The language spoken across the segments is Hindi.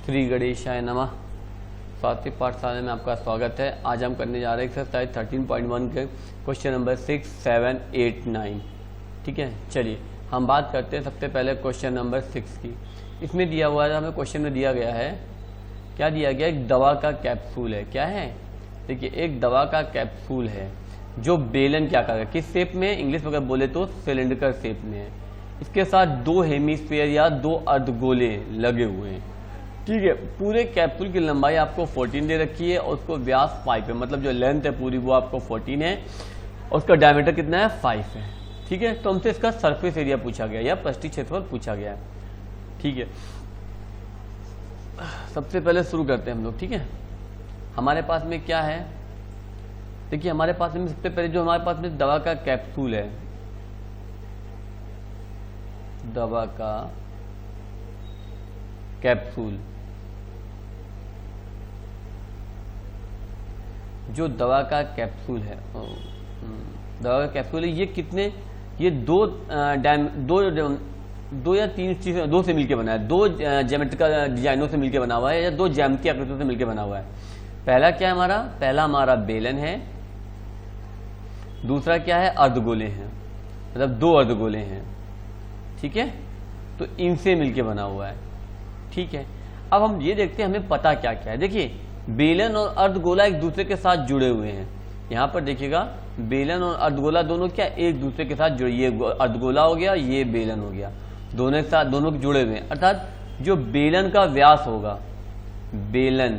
श्री गणेशाय नमः। सात्विक पाठशाला में आपका स्वागत है। आज हम करने जा रहे हैं एक्सरसाइज 13.1 के क्वेश्चन नंबर 6, 7, 8, 9। ठीक है, चलिए हम बात करते हैं सबसे पहले क्वेश्चन नंबर 6 की। इसमें दिया हुआ है, हमें क्वेश्चन में दिया गया है, क्या दिया गया, एक दवा का कैप्सूल है। क्या है, देखिए एक दवा का कैप्सूल है जो बेलन क्या कर, किस शेप में, इंग्लिश में अगर बोले तो सिलेंडर शेप में है। इसके साथ दो हेमिस्फीयर या दो अर्धगोले लगे हुए हैं। ठीक है, पूरे कैप्सूल की लंबाई आपको 14 दे रखी है और उसको व्यास 5 है, मतलब जो लेंथ है पूरी वो आपको 14 है और उसका डायमीटर कितना है, 5 है। ठीक है, तो हमसे इसका सरफेस एरिया पूछा गया या पृष्ठीय क्षेत्रफल पूछा गया है। ठीक है, सबसे पहले शुरू करते हैं हम लोग। ठीक है, हमारे पास में क्या है, देखिए हमारे पास में सबसे पहले जो हमारे पास में दवा का कैप्सूल है, दवा का कैप्सूल, जो दवा का कैप्सूल है, दवा का कैप्सूल है, ये कितने, ये दो या तीन चीजें, दो से मिलकर बना है, दो ज्यामिट्रिकल डिजाइनों से मिलकर बना हुआ है या दो ज्यामितीय आकृतियों से मिलकर बना हुआ है। पहला क्या है हमारा, पहला हमारा बेलन है, दूसरा क्या है, अर्धगोले हैं, मतलब दो अर्धगोले हैं। ठीक है, तो इनसे मिलकर बना हुआ है। ठीक है, अब हम ये देखते हैं हमें पता क्या क्या है। देखिए बेलन और अर्धगोला एक दूसरे के साथ जुड़े हुए हैं। यहां पर देखिएगा बेलन और अर्धगोला दोनों क्या एक दूसरे के साथ जुड़े, ये अर्धगोला हो गया, ये बेलन हो गया, दोनों के साथ दोनों के जुड़े हुए हैं। अर्थात जो बेलन का व्यास होगा, बेलन,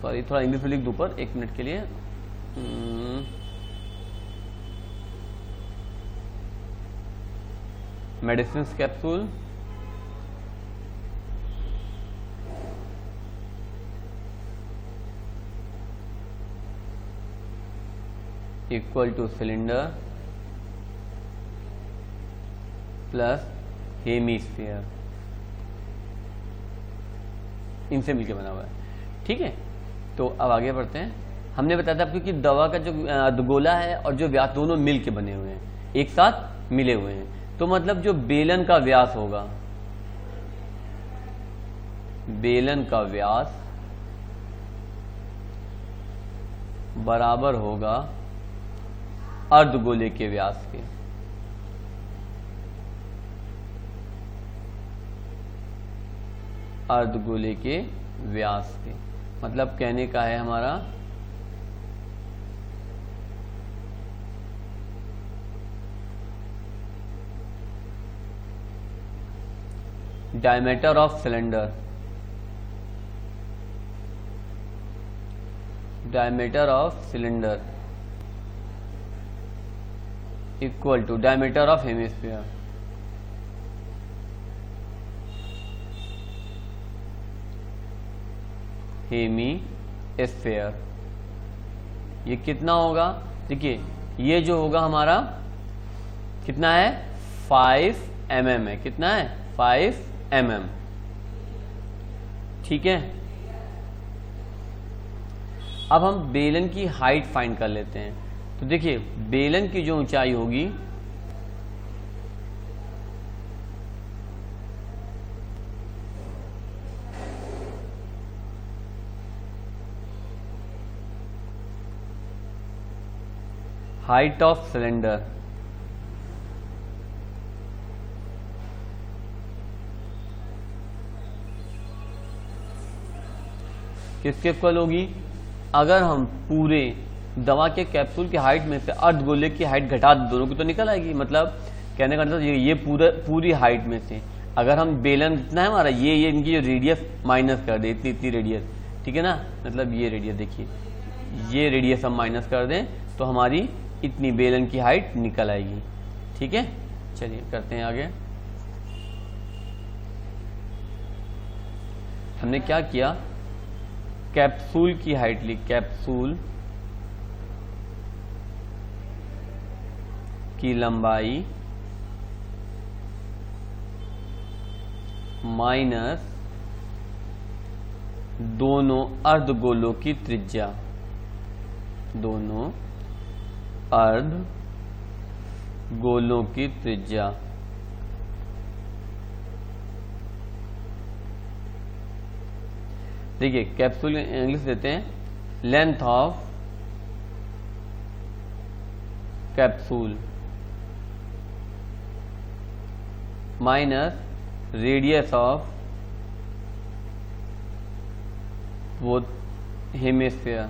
सॉरी थोड़ा इंग्लिश में लिख दूं पर 1 मिनट के लिए, medicine capsule equal two cylinder plus hemisphere, इनसे मिलकर बना हुआ है। ठीक है, तो अब आगे बढ़ते हैं। हमने बताया था क्योंकि दवा का जो अर्धगोला है और जो व्यास दोनों मिलके बने हुए हैं, एक साथ मिले हुए हैं, तो मतलब जो बेलन का व्यास होगा, बेलन का व्यास बराबर होगा अर्धगोले के व्यास के। अर्धगोले के व्यास के मतलब कहने का है हमारा diameter of cylinder, diameter of cylinder equal to diameter of hemisphere. Hemisphere ये कितना होगा, देखिए ये जो होगा हमारा कितना है, 5 mm है, कितना है, 5 mm। ठीक है, अब हम बेलन की हाइट फाइंड कर लेते हैं। तो देखिए बेलन की जो ऊंचाई होगी, हाइट ऑफ सिलेंडर, किसके इक्वल होगी, अगर हम पूरे दवा के कैप्सूल की हाइट में से अर्धगोले की हाइट घटा दें, दोनों की तो निकल आएगी। मतलब कहने का मतलब ये पूरी हाइट में से अगर हम बेलन जितना है हमारा, ये इनकी जो रेडियस माइनस कर दे, इतनी रेडियस, ठीक है ना, मतलब ये रेडियस, देखिए ये रेडियस हम माइनस कर दें तो हमारी इतनी बेलन की हाइट निकल आएगी। ठीक है, चलिए करते हैं आगे। हमने क्या किया, कैप्सूल की हाइट ली, कैप्सूल की लंबाई माइनस दोनों अर्धगोलों की त्रिज्या, दोनों अर्धगोलों की त्रिज्या देखिए कैप्सूल इंग्लिश देते हैं, length of capsule minus radius of वो हेमिस्फीयर।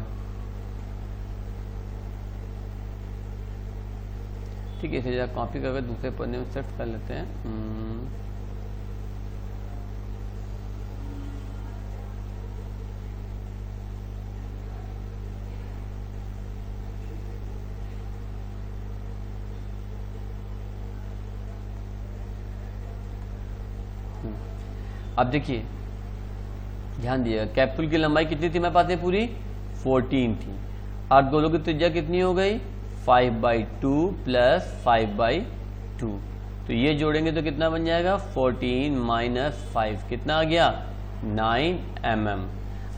ठीक है, इसे जरा कॉपी करके दूसरे पन्ने में शिफ्ट कर लेते हैं। अब देखिए ध्यान दिएगा, कैप्सूल की लंबाई कितनी थी मेरे पास में, पूरी 14 थी, और गोलों की त्रिज्या कितनी हो गई 5/2 प्लस 5/2। तो ये जोड़ेंगे तो कितना बन जाएगा 14 माइनस 5 कितना आ गया 9 mm।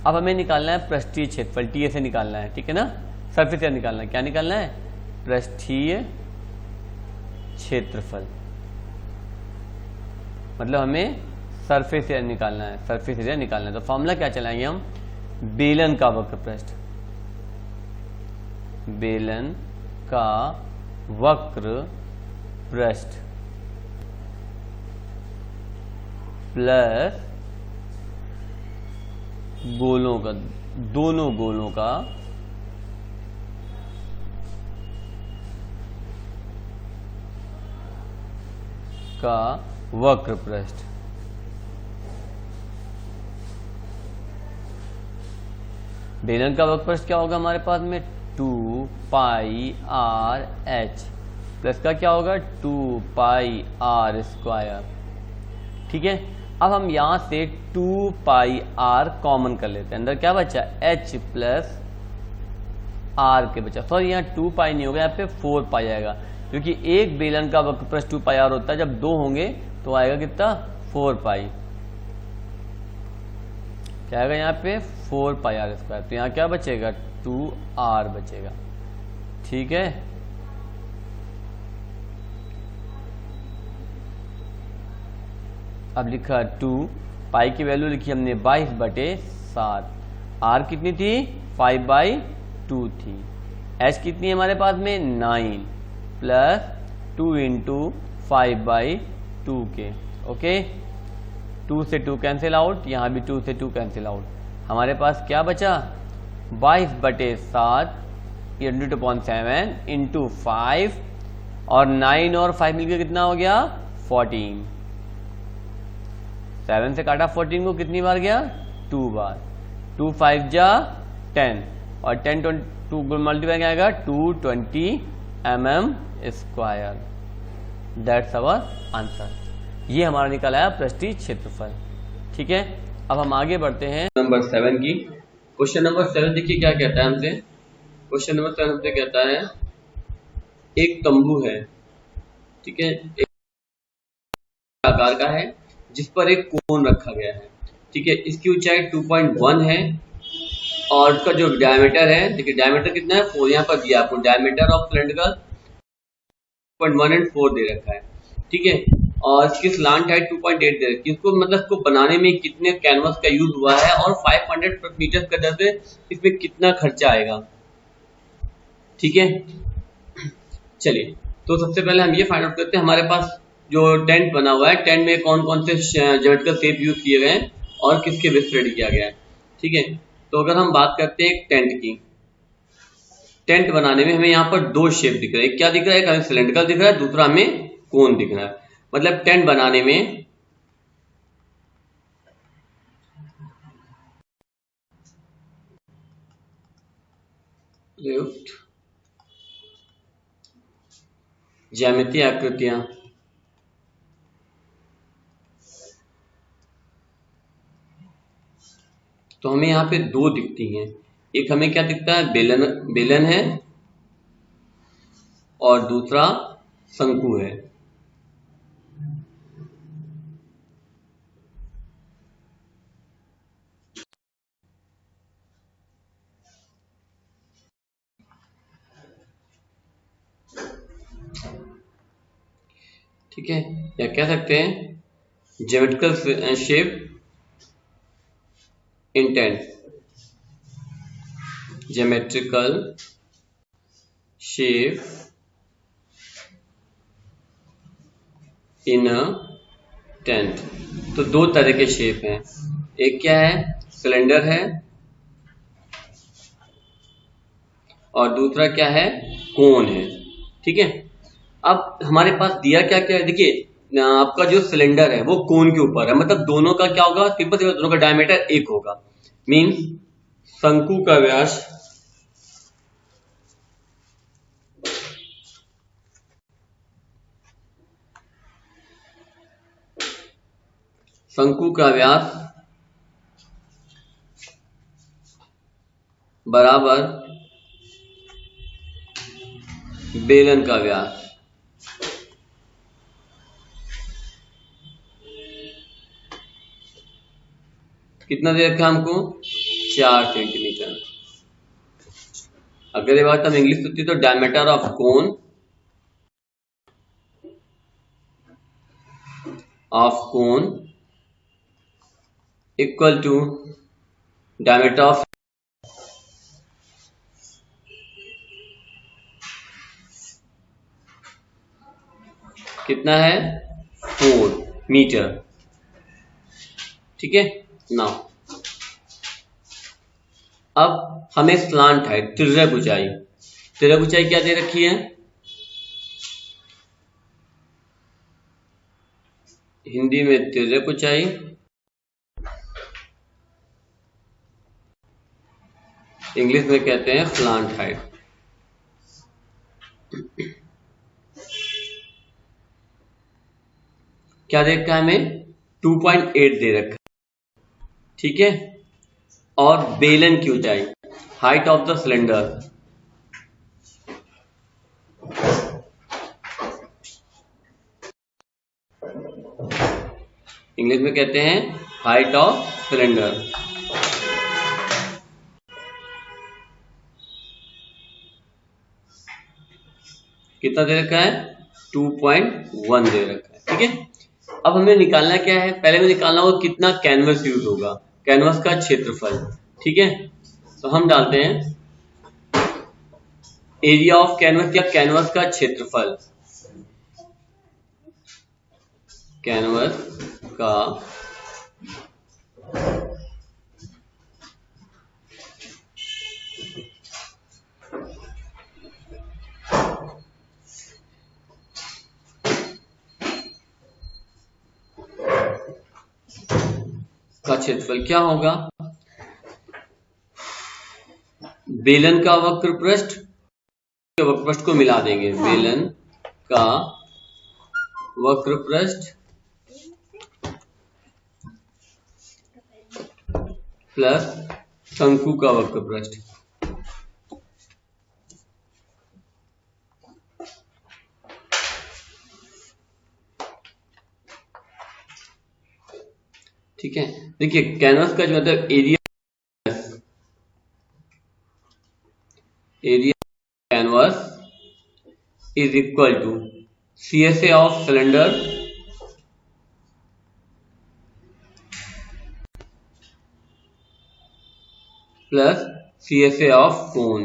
अब हमें निकालना है पृष्ठीय क्षेत्रफल, टी से निकालना है, ठीक है ना, सरफेस से निकालना है। क्या निकालना है, पृष्ठीय क्षेत्रफल, मतलब हमें सरफेस एरिया निकालना है, सरफेस एरिया निकालना है। तो फॉर्मूला क्या चलाएंगे हम, बेलन का वक्र पृष्ठ, बेलन का वक्र पृष्ठ प्लस गोलों का, दोनों गोलों का वक्र पृष्ठ। बेलन का वक्र पृष्ठ क्या होगा हमारे पास में 2πr/h प्लस का क्या होगा 2πr²। ठीक है, अब हम यहां से 2πr कॉमन कर लेते हैं, अंदर क्या बचा h प्लस r के बचा, सॉरी यहाँ 2π नहीं होगा, यहाँ पे 4π आएगा, क्योंकि एक बेलन का वक्र पृष्ठ 2πr होता है, जब दो होंगे तो आएगा कितना 4π, क्या आएगा यहाँ पे 4πr²। तो यहाँ क्या बचेगा 2r बचेगा। ठीक है, अब लिखा 2 पाई की वैल्यू लिखी हमने 22/7, r कितनी थी 5/2 थी, h कितनी है हमारे पास में 9 प्लस 2 इंटू 5/2 के। ओके, 2 से 2 कैंसिल आउट, यहाँ भी 2 से 2 कैंसिल आउट, हमारे पास क्या बचा 22/7 ×7 इंटू 5 और 9 और 5 मिलकर कितना हो गया 14। 7 से काटा 14 को कितनी बार गया 2 बार, 2 5 जा 10 और 10 2 मल्टीप्लाई क्या आएगा 220 mm²। दैट्स आवर आंसर, ये हमारा निकला है पृष्ठीय क्षेत्रफल। ठीक है, अब हम आगे बढ़ते हैं नंबर 7 की। क्वेश्चन नंबर 7 देखिए क्या कहता है हमसे, क्वेश्चन नंबर 7 हमसे कहता है एक तंबू है, ठीक है, एक आकार का है जिस पर एक कोन रखा गया है। ठीक है, इसकी ऊंचाई 2.1 है और उसका जो डायमीटर है, देखिए डायमीटर कितना है 4, यहाँ पर दिया आपको डायमीटर ऑफ सिलेंडर 2.1 और 4 दे रखा है। ठीक है, और इसकी स्लांट हाइट 2.8 दे रखी है। इसको मतलब इसको बनाने में कितने कैनवस का यूज हुआ है और 500 मीटर का दर से इसमें कितना खर्चा आएगा। ठीक है, चलिए तो सबसे पहले हम ये फाइंड आउट करते हैं हमारे पास जो टेंट बना हुआ है, टेंट में कौन कौन से ज्योमेट्रिकल शेप यूज किए गए हैं और किसके बेस रेडी किया गया है। ठीक है, तो अगर हम बात करते हैं एक टेंट की, टेंट बनाने में हमें यहाँ पर दो शेप दिख रहे हैं। क्या दिख रहा है, एक हमें सिलेंड्रिकल दिख रहा है, दूसरा हमें कोन दिख रहा है। मतलब टेंट बनाने में ज्यामितीय आकृतियां, तो हमें यहाँ पे दो दिखती हैं। एक हमें क्या दिखता है बेलन है और दूसरा शंकु है। ठीक है, या कह सकते हैं geometrical shape intent, geometrical shape in a tent. तो दो तरह के शेप हैं, एक क्या है, सिलेंडर है, और दूसरा क्या है, कोन है। ठीक है, अब हमारे पास दिया क्या क्या है, देखिए आपका जो सिलेंडर है वो कोन के ऊपर है, मतलब दोनों का क्या होगा, सिंपल सिंपल दोनों का डायमीटर एक होगा। मींस शंकु का व्यास बराबर बेलन का व्यास। कितना दे रखा हमको, 4 सेंटीमीटर। अगर ये बात हम इंग्लिश होती तो diameter of cone equal to diameter of, कितना है, 4 मीटर। ठीक है, नाउ अब हमें स्लांट हाइट, तिर्यक ऊंचाई, तिर्यक ऊंचाई क्या दे रखी है, हिंदी में तिर्यक ऊंचाई, इंग्लिश में कहते हैं स्लांट हाइट। क्या दे रखा है हमें, 2.8 दे रखा है। ठीक है, और बेलन की ऊंचाई, height of the cylinder, English में कहते हैं हाइट ऑफ सिलेंडर। कितना दे रखा है, 2.1 दे रखा है। ठीक है, अब हमें निकालना क्या है, पहले में निकालना होगा कितना कैनवस यूज होगा, कैनवस का क्षेत्रफल। ठीक है, तो हम डालते हैं एरिया ऑफ कैनवस या कैनवस का क्षेत्रफल, कैनवस का क्षेत्रफल क्या होगा, बेलन का वक्र पृष्ठ, वक्र पृष्ठ को मिला देंगे, बेलन का वक्र पृष्ठ प्लस शंकु का वक्र पृष्ठ। ठीक है, देखिए कैनवस का जो मतलब area canvas is equal to CSA of cylinder plus CSA of cone.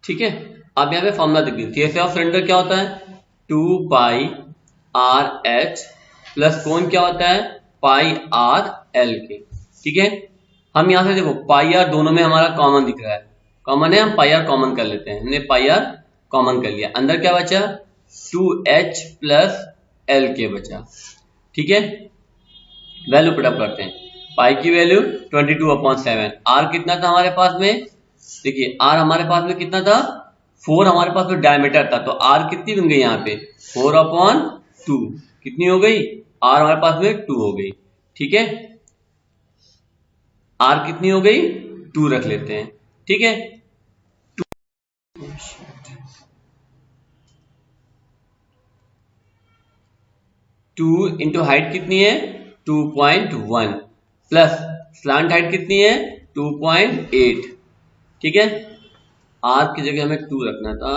ठीक है, अब यहाँ पे फॉर्मूला देख लीजिए, CSA ऑफ सिलेंडर क्या होता है, 2πRH प्लस कोन क्या होता है, πRLK। ठीक है, हम यहां से देखो πr दोनों में हमारा कॉमन दिख रहा है, कॉमन है, हम πr कॉमन कर लेते हैं, हमने πr कॉमन कर लिया, अंदर क्या बचा, 2H प्लस LK बचा। ठीक है, वैल्यू पुटअप करते हैं, पाई की वैल्यू 22/7, r कितना था हमारे पास में, देखिए r हमारे पास में कितना था, 4 हमारे पास में डायमीटर था, तो r कितनी बन गई यहाँ पे, 4/2, कितनी हो गई, r हमारे पास में 2 हो गई। ठीक है, r कितनी हो गई, 2 रख लेते हैं। ठीक है, 2 इंटू हाइट कितनी है, 2.1 प्लस स्लांट हाइट कितनी है, 2.8। ठीक है, r की जगह हमें 2 रखना था,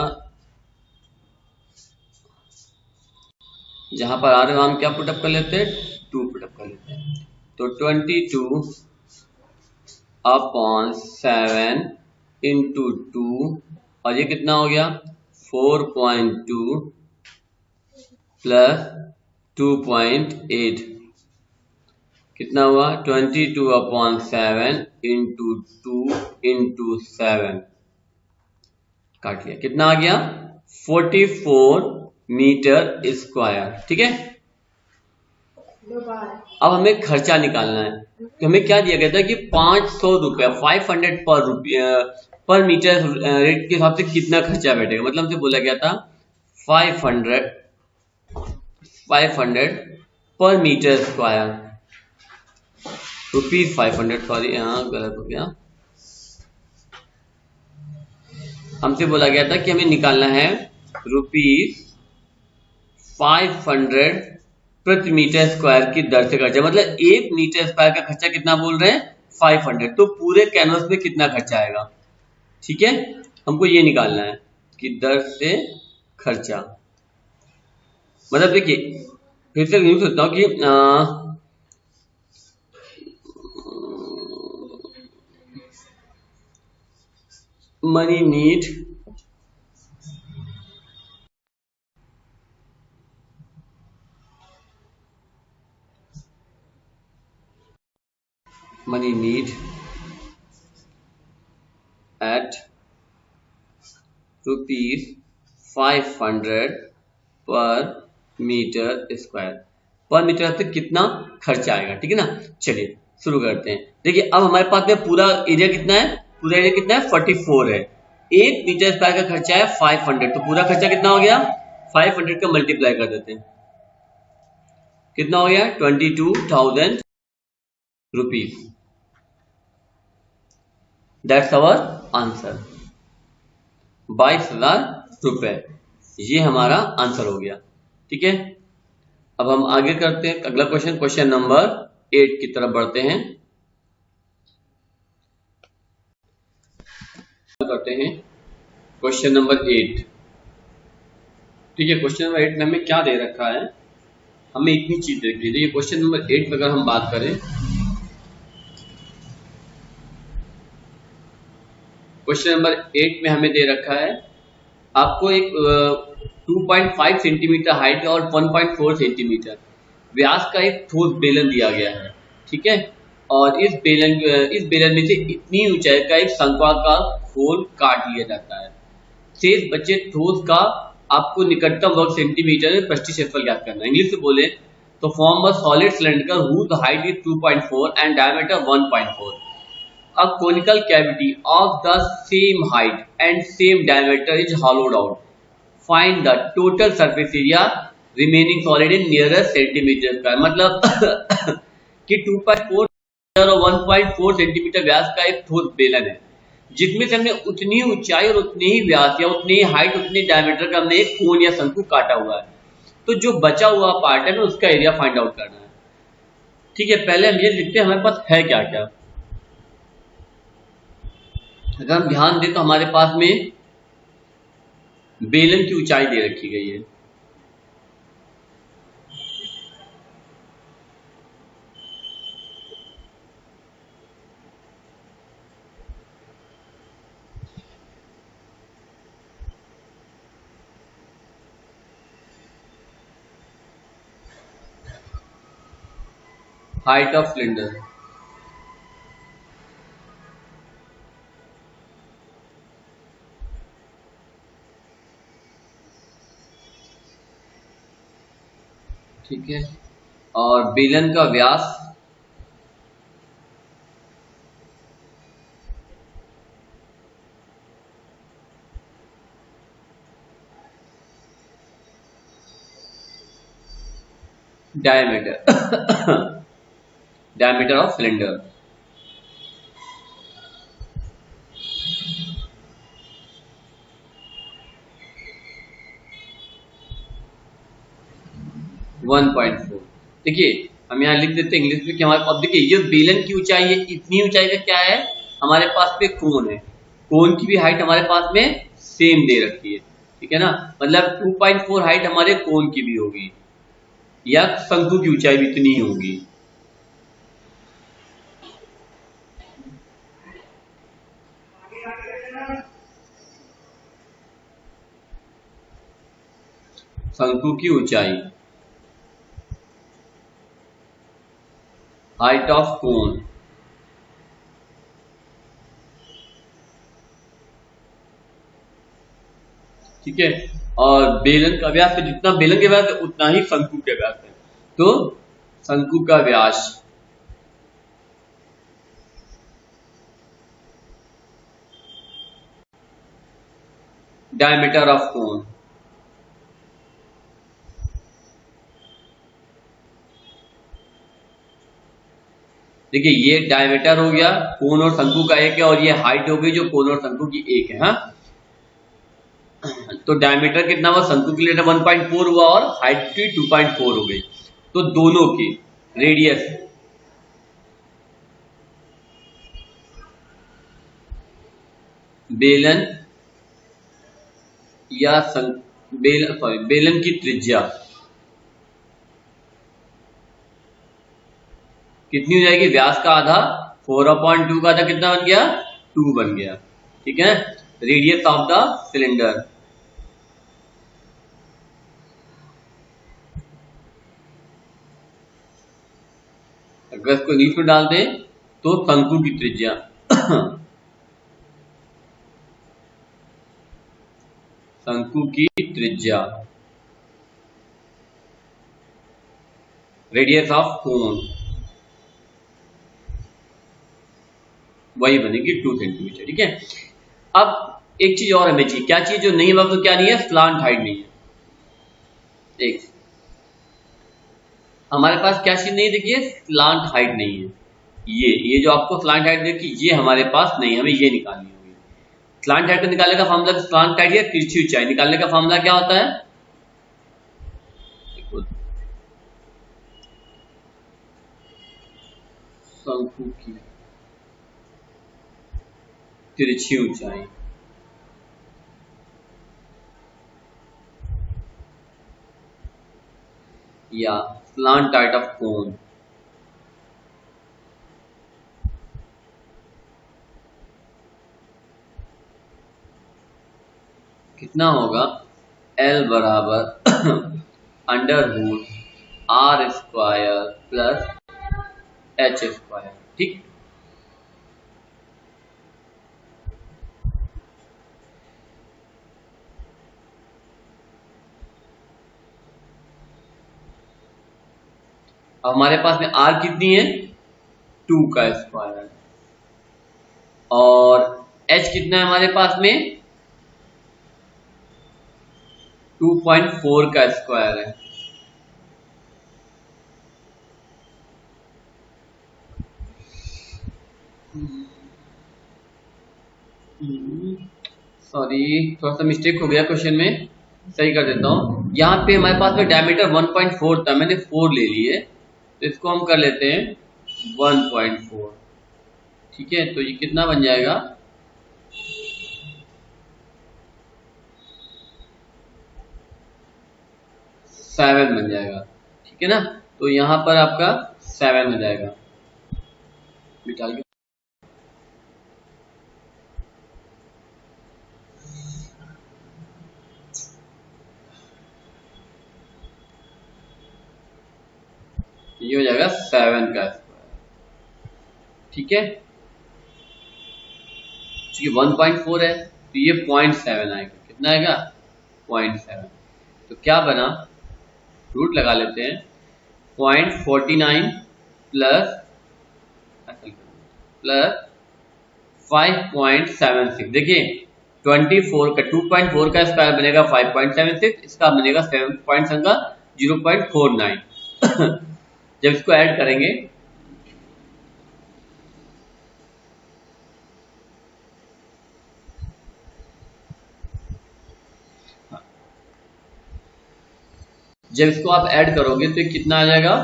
जहां पर आ रहे हो हम क्या पुटअप कर लेते हैं, 2 पुटअप कर लेते हैं। तो 22/7 इंटू 2 और ये कितना हो गया 4.2 प्लस 2.8 कितना हुआ 22/7 इंटू 2 इंटू 7 काट लिया, कितना आ गया 44 मीटर स्क्वायर। ठीक है, अब हमें खर्चा निकालना है। तो हमें क्या दिया गया था कि 500 रुपया 500 पर मीटर रेट के हिसाब से कितना खर्चा बैठेगा, मतलब हमसे बोला गया था 500 पर मीटर स्क्वायर, ₹500, सॉरी यहाँ गलत हो गया। हमसे बोला गया था कि हमें निकालना है ₹500 प्रति मीटर स्क्वायर की दर से खर्चा, मतलब 1 मीटर स्क्वायर का खर्चा कितना बोल रहे हैं 500, तो पूरे कैनवस में कितना खर्चा आएगा। ठीक है, हमको ये निकालना है कि दर से खर्चा, मतलब देखिए फिर से यूं सोचता हूं कि मनी नीड at ₹500 पर मीटर स्क्वायर, पर मीटर से कितना खर्चा आएगा। ठीक है ना, चलिए शुरू करते हैं। देखिए अब हमारे पास में पूरा एरिया कितना है, पूरा एरिया कितना है 44 है, 1 मीटर स्क्वायर का खर्चा है 500, तो पूरा खर्चा कितना हो गया 500 का मल्टीप्लाई कर देते हैं, कितना हो गया 22,000 रुपीज। दैट्स अवर आंसर, 22,000 रुपए, ये हमारा आंसर हो गया। ठीक है, अब हम आगे करते हैं अगला क्वेश्चन, क्वेश्चन नंबर 8 की तरफ बढ़ते हैं। करते हैं क्वेश्चन नंबर 8। ठीक है, क्वेश्चन नंबर 8 में हमें क्या दे रखा है, हमें इतनी चीज दे रखी है। देखिए क्वेश्चन नंबर 8 में अगर हम बात करें, क्वेश्चन नंबर 8 में हमें दे रखा है आपको एक 2.5 सेंटीमीटर हाइट और 1.4 सेंटीमीटर व्यास का एक ठोस बेलन दिया गया है। ठीक है, और इस बेलन में से इतनी ऊंचाई का एक शंक्वाकार खोल काट लिया जाता है। शेष बचे ठोस का आपको निकटतम वर्ग सेंटीमीटर में पृष्ठीय क्षेत्रफल ज्ञात करना है। इंग्लिश से बोले तो form a solid cylinder whose height is 2.4 and diameter 1.4. A conical cavity of the same height and same diameter is hollowed out. Find the total surface area remaining solid in nearest centimeter square. मतलब कि 2.4 और 1.4 सेंटीमीटर व्यास का एक ठोस बेलन है, जिसमें से हमने उतनी ऊंचाई और उतनी ही व्यास या उतनी ही हाइट उतनी डायमीटर का हमने एक कोन या शंकु काटा हुआ है। तो जो बचा हुआ पार्ट है ना उसका एरिया फाइंड आउट करना है। ठीक है, पहले हम ये लिखते हैं हमारे पास है क्या क्या। अगर हम ध्यान दें तो हमारे पास में बेलन की ऊंचाई दे रखी गई है, हाइट ऑफ सिलेंडर, ठीक है, और बेलन का व्यास, डायमीटर ऑफ सिलेंडर। देखिए हम यहाँ लिख देते हैं इंग्लिश में कि हमारे पास देखिए ये बेलन की ऊंचाई है, इतनी ऊंचाई का क्या है हमारे पास पे कोन है, कोन की भी हाइट हमारे पास में सेम दे रखी है। ठीक है ना, मतलब 2.4 हाइट हमारे कोन की भी होगी। या शंकु की ऊंचाई भी इतनी ही होगी। शंकु की ऊंचाई, हाइट ऑफ कोन, ठीक है। और बेलन का व्यास, जितना बेलन के व्यास है उतना ही शंकु के व्यास है। तो शंकु का व्यास डायमीटर ऑफ कोन, देखिए ये डायमीटर हो गया, कोन और शंकु का एक है, और ये हाइट हो गई जो कोन और शंकु की एक है। हाँ, तो डायमीटर कितना हुआ, शंकु के लिए 1.4 हुआ और हाइट की 2.4 हो गई। तो दोनों की रेडियस बेलन या बेलन की त्रिज्या कितनी हो जाएगी, व्यास का आधा, 4/2 का आधा कितना बन गया, 2 बन गया, ठीक है। रेडियस ऑफ द सिलेंडर, अगर इसको इंग्लिश में डाल दें तो शंकु की त्रिज्या शंकु की त्रिज्या, रेडियस ऑफ कोन, वही बनेगी 2 सेंटीमीटर, ठीक है। अब एक चीज और हमें चाहिए, क्या चीज जो नहीं है, तो क्या नहीं है, स्लांट हाइट नहीं है। एक हमारे पास क्या चीज नहीं है, देखिए स्लांट हाइट नहीं है। ये जो आपको स्लांट हाइट देखिए, ये हमारे पास नहीं है, हमें ये निकालनी होगी। स्लांट हाइट को निकालने का फॉर्मूला, स्लांट हाइट या तिरछी ऊंचाई निकालने का फॉर्मूला क्या होता है, शंकु की तिरछी ऊंचाई या स्लांट हाइट ऑफ कोन कितना होगा, L बराबर √r² प्लस h², ठीक। अब हमारे पास में r कितनी है, 2 का स्क्वायर, और h कितना है हमारे पास में, 2.4 का स्क्वायर है। सॉरी, थोड़ा सा मिस्टेक हो गया क्वेश्चन में, सही कर देता हूँ। यहाँ पे हमारे पास में डायमीटर 1.4 था, मैंने 4 ले लिए, तो इसको हम कर लेते हैं 1.4, ठीक है। तो ये कितना बन जाएगा, 7 बन जाएगा, ठीक है ना। तो यहाँ पर आपका 7 हो जाएगा, बिठा के ये हो जाएगा 7 का स्क्वायर, ठीक है। क्योंकि 1.4 है तो ये 0.7 आएगा, कितना आएगा, 0.7। तो क्या बना, रूट लगा लेते हैं, 0.49 प्लस 5.76, देखिए 24 का 2.4 का स्क्वायर बनेगा 5.76, इसका बनेगा 7.7 का 0.49 जब इसको ऐड करेंगे जब इसको आप ऐड करोगे तो कितना आ जाएगा,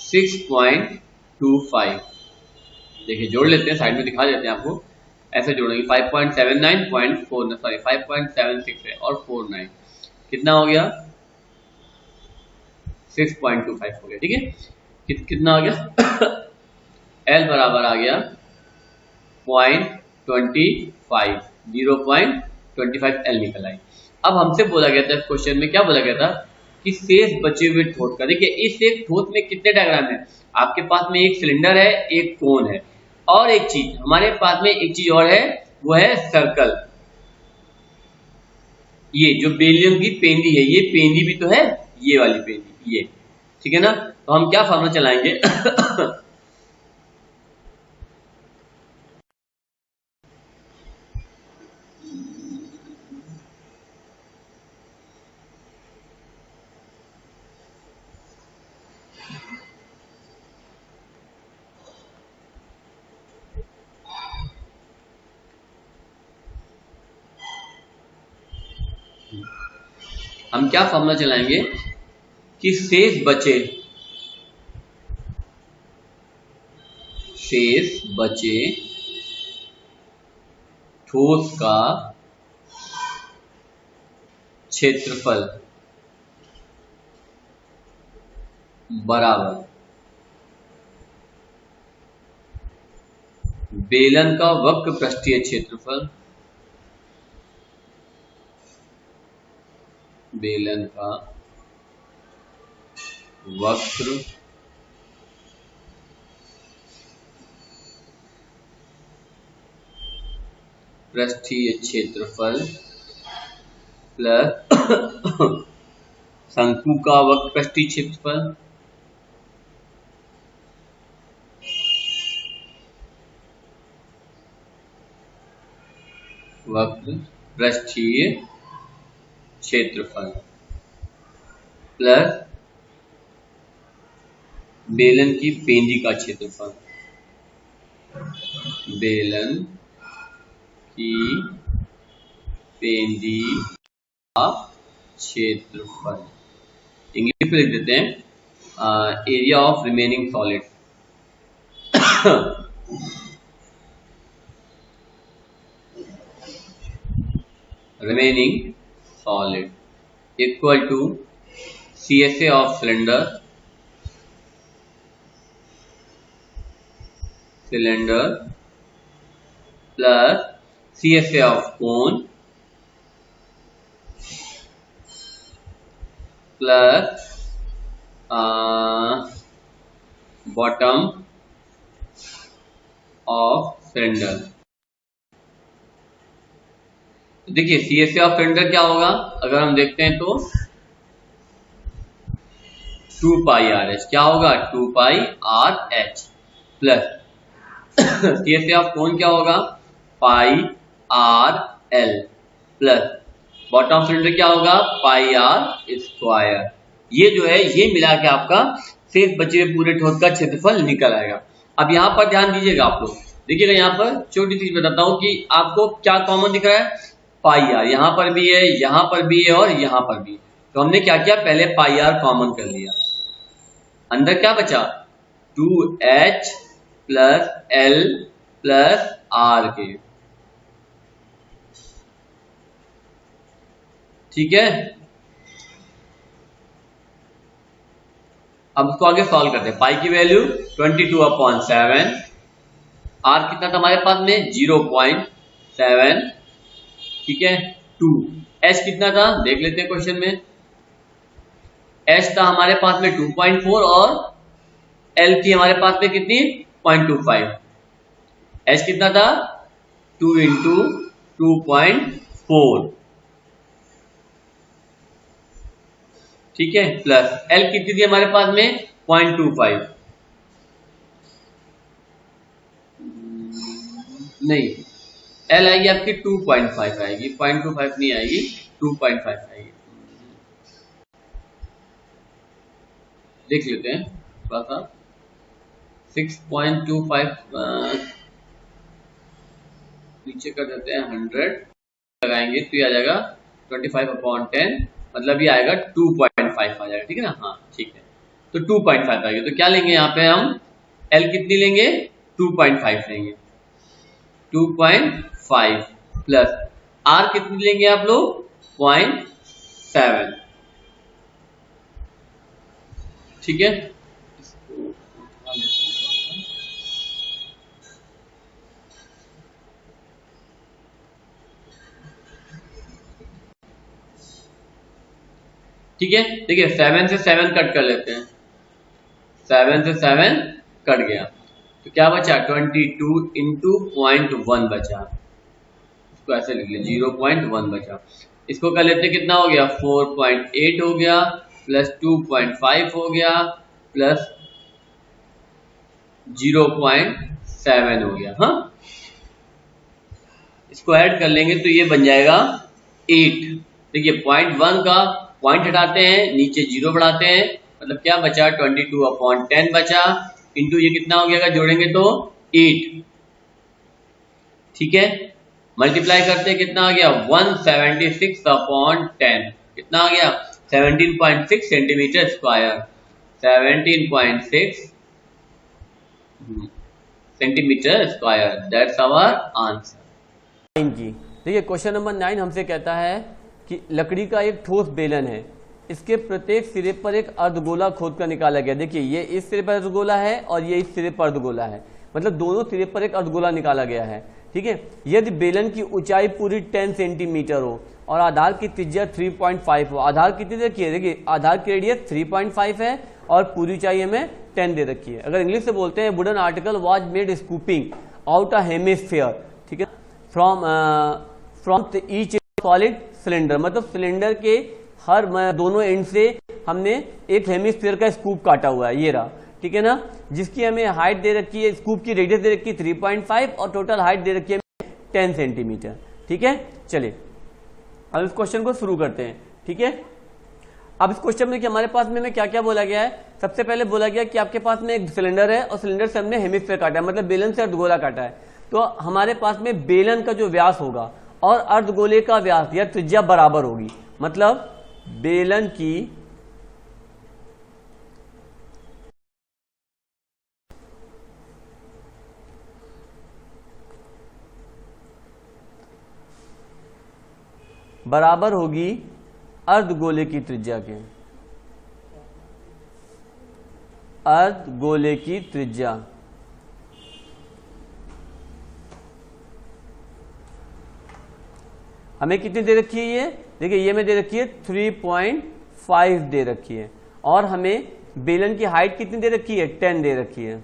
6.25। देखिए जोड़ लेते हैं, साइड में दिखा देते हैं आपको, ऐसे जोड़ेंगे 5.79.4 सॉरी 5.76 है और 49 कितना हो गया 6.25 हो गया। ठीक है, कितना आ गया एल बराबर आ गया 0.25 0.25 एल निकल आई। अब हमसे बोला गया था इस क्वेश्चन में, क्या बोला गया था कि शेष बचे हुए ठोस का, देखिए इस एक ठोस में कितने डायग्राम है आपके पास में, एक सिलेंडर है, एक कोन है, और एक चीज हमारे पास में एक चीज और है, वो है सर्कल। ये जो बेलियम की पेंदी है, ये पेंदी भी तो है, ये वाली पेंदी, ये ठीक है ना। तो हम क्या फॉर्मूला चलाएंगे हम क्या फॉर्मूला चलाएंगे कि शेष बचे ठोस का क्षेत्रफल बराबर बेलन का वक्र पृष्ठीय क्षेत्रफल, बेलन का वक्र पृष्ठीय क्षेत्रफल प्लस शंकु का वक्र पृष्ठीय क्षेत्रफल वक्र पृष्ठीय क्षेत्रफल प्लस बेलन की पेंदी का क्षेत्रफल, बेलन की पेंदी का क्षेत्रफल, इंग्लिश में लिख देते हैं area of remaining solid remaining solid equal to CSA of cylinder plus CSA of cone plus bottom of cylinder। देखिए CSA ऑफ सिलेंडर क्या होगा, अगर हम देखते हैं तो 2 पाई आर एच, क्या होगा 2 pi R H plus CSA of cone क्या होगा pi R L plus bottom cylinder क्या होगा पाई आर स्क्वायर। ये जो है ये मिला के आपका शेष बचे हुए पूरे ठोस का क्षेत्रफल निकल आएगा। अब यहाँ पर ध्यान दीजिएगा आप लोग, देखिएगा यहाँ पर छोटी चीज बताता हूँ कि आपको क्या कॉमन दिख रहा है, पाई आर यहाँ पर भी है, यहाँ पर भी है और यहाँ पर भी। तो हमने क्या किया, पहले पाई आर कॉमन कर लिया, अंदर क्या बचा 2h plus L plus are के, ठीक है। अब उसको आगे सॉल्व करते हैं, पाई की वैल्यू 22/7, आर कितना था हमारे पास में 0.7, ठीक है 2, एच कितना था देख लेते हैं क्वेश्चन में, एच था हमारे पास में 2.4 और एल थी हमारे पास में कितनी 0.25, एच कितना था 2 इंटू 2.4, ठीक है प्लस एल कितनी थी हमारे पास में 0.25, नहीं एल आएगी आपकी 2.5 आएगी, 0.25 नहीं आएगी 2.5 आएगी, देख लेते हैं थोड़ा सा 6.25 नीचे कर देते हैं 100 लगाएंगे तो ये आ जाएगा 25/10, मतलब ये आएगा 2.5 आ जाएगा, ठीक है ना, हाँ ठीक है। तो 2.5 आ गया। तो क्या लेंगे यहाँ पे हम, L कितनी लेंगे, 2.5 लेंगे। 2.5 प्लस R कितनी लेंगे आप लोग, 0.7। ठीक है, ठीक है। देखिए 7 से 7 कट कर लेते हैं, 7 से 7 कट गया, तो क्या बचा, 22 इंटू 0.1 बचा। इसको ऐसे लिख लिया, 0.1 बचा। इसको कर लेते कितना हो गया, 4.8 हो गया, प्लस 2.5 हो गया, प्लस 0.7 हो गया। हाँ, इसको ऐड कर लेंगे तो ये बन जाएगा 8। देखिए 0.1 का पॉइंट हटाते हैं, नीचे 0 बढ़ाते हैं, मतलब क्या बचा, 22/10 बचा, इंटू ये कितना हो गया, अगर जोड़ेंगे तो 8। ठीक है, मल्टीप्लाई करते हैं, कितना आ गया, 176/10, कितना आ गया, 17.6 centimetre square, 17.6 centimetre square, that's our answer. की देखिए क्वेश्चन नंबर 9 हमसे कहता है कि लकड़ी का एक ठोस बेलन है, इसके प्रत्येक सिरे पर एक अर्धगोला खोद कर निकाला गया। देखिए ये इस सिरे पर अर्धगोला है और ये इस सिरे पर अर्धगोला है, मतलब दोनों सिरे पर एक अर्धगोला निकाला गया है। ठीक है, यदि बेलन की ऊंचाई पूरी 10 सेंटीमीटर हो और आधार की त्रिज्या 3.5 हो। आधार कितनी दे रखी है, देखिए आधार की रेडियस 3.5 है और पूरी ऊंचाई हमें 10 दे रखी है। अगर इंग्लिश से बोलते हैं, wooden article was made scooping out a hemisphere, ठीक है, फ्रॉम ईच सॉलिड सिलेंडर, मतलब सिलेंडर के हर दोनों एंड से हमने एक हेमिस्फीयर का स्कूप काटा हुआ है, ये रहा। ठीक है ना, जिसकी हमें हाइट दे रखी है, स्कूप की रेडियस दे रखी है 3.5 और टोटल हाइट दे रखी है 10 सेंटीमीटर। ठीक है, चलिए अब इस क्वेश्चन को शुरू करते हैं। ठीक है, अब इस क्वेश्चन में कि हमारे पास में क्या क्या बोला गया है। सबसे पहले बोला गया कि आपके पास में एक सिलेंडर है और सिलेंडर से हमने हेमिस्फीयर काटा है, मतलब बेलन से अर्धगोला काटा है। तो हमारे पास में बेलन का जो व्यास होगा और अर्धगोले का व्यास या त्रिज्या बराबर होगी, मतलब बेलन की बराबर होगी अर्धगोले की त्रिज्या के, अर्धगोले की त्रिज्या। हमें कितनी दे रखी है ये, देखिए ये में दे रखी है 3.5 दे रखी है और हमें बेलन की हाइट कितनी दे रखी है, 10 दे रखी है।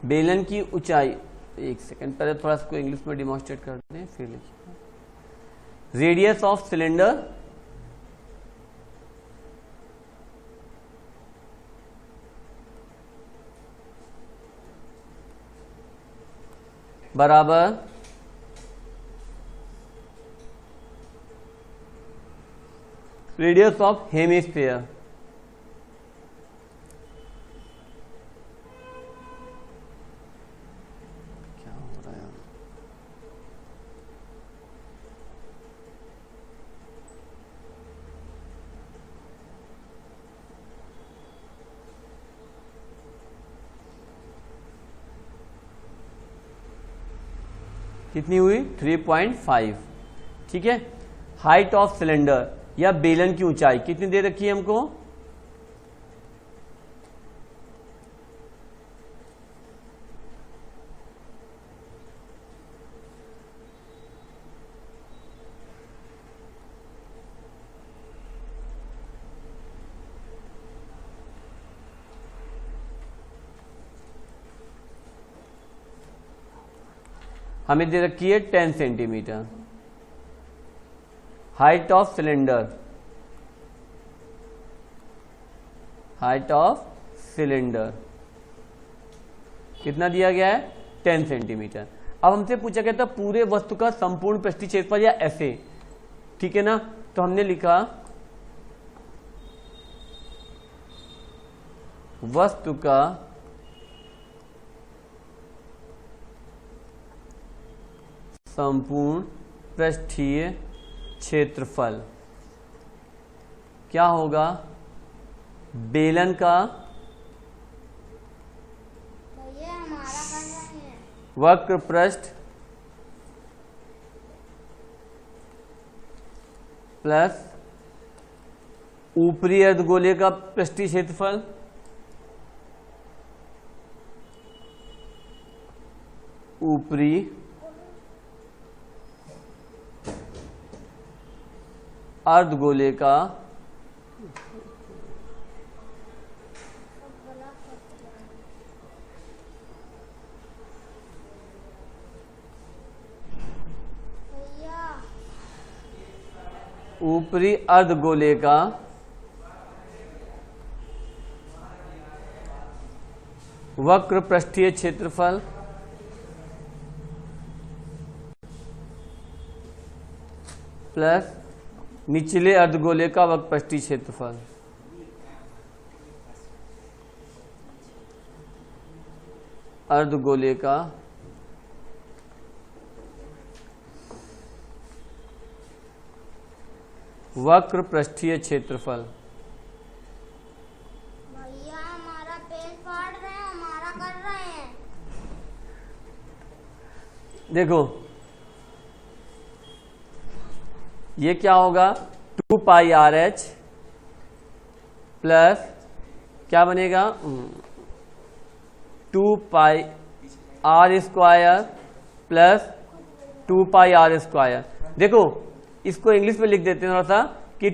बेलन की ऊंचाई, एक सेकंड पहले थोड़ा इसको इंग्लिश में डिमॉन्स्ट्रेट कर दें फिर लिखिए। रेडियस ऑफ सिलेंडर बराबर रेडियस ऑफ हेमिस्फीयर। क्या हो रहा है, कितनी हुई, 3.5। ठीक है, हाइट ऑफ सिलेंडर या बेलन की ऊंचाई कितनी दे रखी है हमको, हमें दे रखी है 10 centimetre. Height of cylinder, height of cylinder कितना दिया गया है, 10 सेंटीमीटर। अब हमसे पूछा गया था पूरे वस्तु का संपूर्ण पृष्ठीय क्षेत्रफल या ऐसे, ठीक है ना, तो हमने लिखा वस्तु का संपूर्ण पृष्ठीय क्षेत्रफल क्या होगा? बेलन का वक्र पृष्ठ प्लस ऊपरी अर्धगोले का पृष्ठीय क्षेत्रफल ऊपरी अर्धगोले का ऊपरी अर्धगोले का वक्र पृष्ठीय क्षेत्रफल प्लस निचले अर्धगोले का वक्र पृष्ठीय क्षेत्रफल अर्धगोले का वक्र पृष्ठीय क्षेत्रफल। भैया हमारा पेट फाड़ रहे हैं, हमारा कर रहे हैं। देखो ये क्या होगा? 2 पाई आर एच प्लस क्या बनेगा? 2 pi R square plus 2 pi R square. देखो इसको इंग्लिश में लिख देते हैं थोड़ा सा कि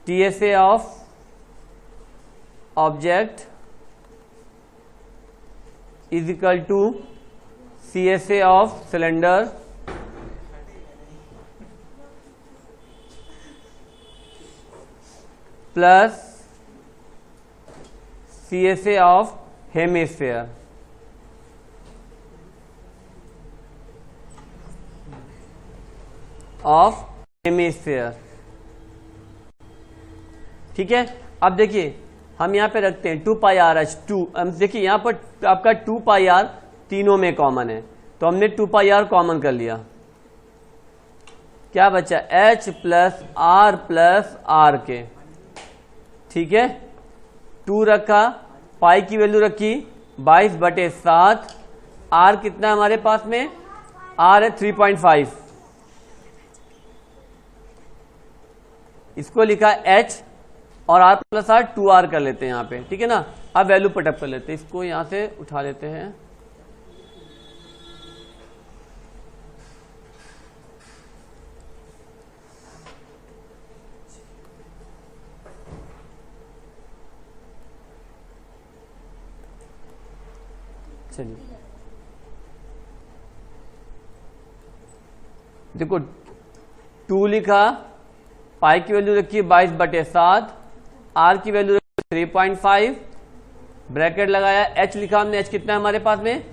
TSA of object is equal to CSA of cylinder plus CSA of hemisphere. Of hemisphere, ठीक है। अब देखिए हम यहां पे रखते हैं 2 पाई आर एच 2। देखिए यहां पर आपका 2 पाई आर तीनों में कॉमन है, तो हमने 2 पाई आर कॉमन कर लिया। क्या बचा? एच प्लस आर के, ठीक है। 2 रखा, पाई की वैल्यू रखी 22/7। आर कितना है हमारे पास में? आर है 3.5। इसको लिखा h और r प्लस r 2r कर लेते हैं यहाँ पे, ठीक है ना। अब वैल्यू पुटअप कर लेते हैं, इसको यहां से उठा लेते हैं। चलिए देखो 2 लिखा, पाई की वैल्यू रखी 22/7, आर की वैल्यू रखी 3.5, ब्रैकेट लगाया। एच लिखा हमने, एच कितना है हमारे पास में?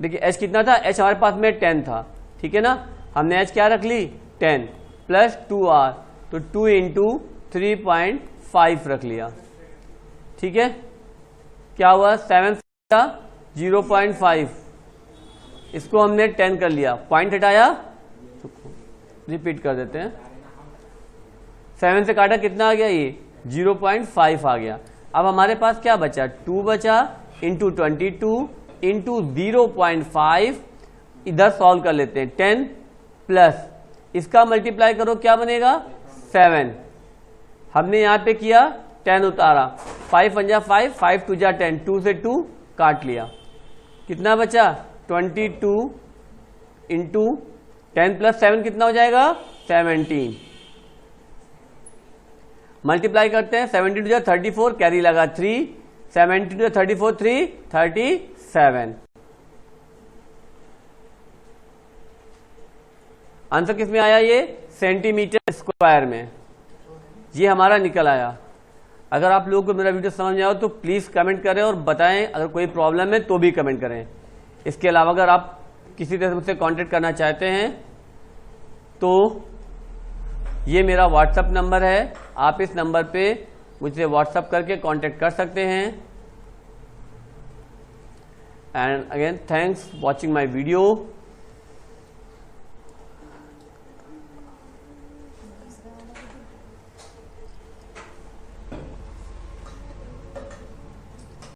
देखिए एच कितना था? एच हमारे पास में 10 था, ठीक है ना। हमने एच क्या रख ली? 10 प्लस 2r, तो 2 इंटू 3.5 रख लिया, ठीक है। क्या हुआ? 7 0.5, इसको हमने 10 कर लिया, पॉइंट हटाया, रिपीट कर देते हैं। 7 से काटा कितना आ गया? ये 0.5 आ गया। अब हमारे पास क्या बचा? 2 बचा इंटू 22 इंटू 0.5, इधर सॉल्व कर लेते हैं। 10 प्लस इसका मल्टीप्लाई करो, क्या बनेगा? 7। हमने यहां पे किया 10 उतारा, 5 पंजा 5, 5 2 जा 10, 2 से 2 काट लिया, कितना बचा? 22 इंटू 10 प्लस 7 कितना हो जाएगा? 17। मल्टीप्लाई करते हैं, 17 टू 34, कैरी लगा 3, 17 टू 34 3, 37। आंसर किस में आया? ये सेंटीमीटर स्क्वायर में, ये हमारा निकल आया। अगर आप लोगों को मेरा वीडियो समझ में आया तो प्लीज कमेंट करें और बताएं, अगर कोई प्रॉब्लम है तो भी कमेंट करें। इसके अलावा अगर आप किसी तरह से मुझसे कांटेक्ट करना चाहते हैं तो ये मेरा व्हाट्सएप नंबर है, आप इस नंबर पे मुझसे व्हाट्सएप करके कांटेक्ट कर सकते हैं। And again thanks watching my video.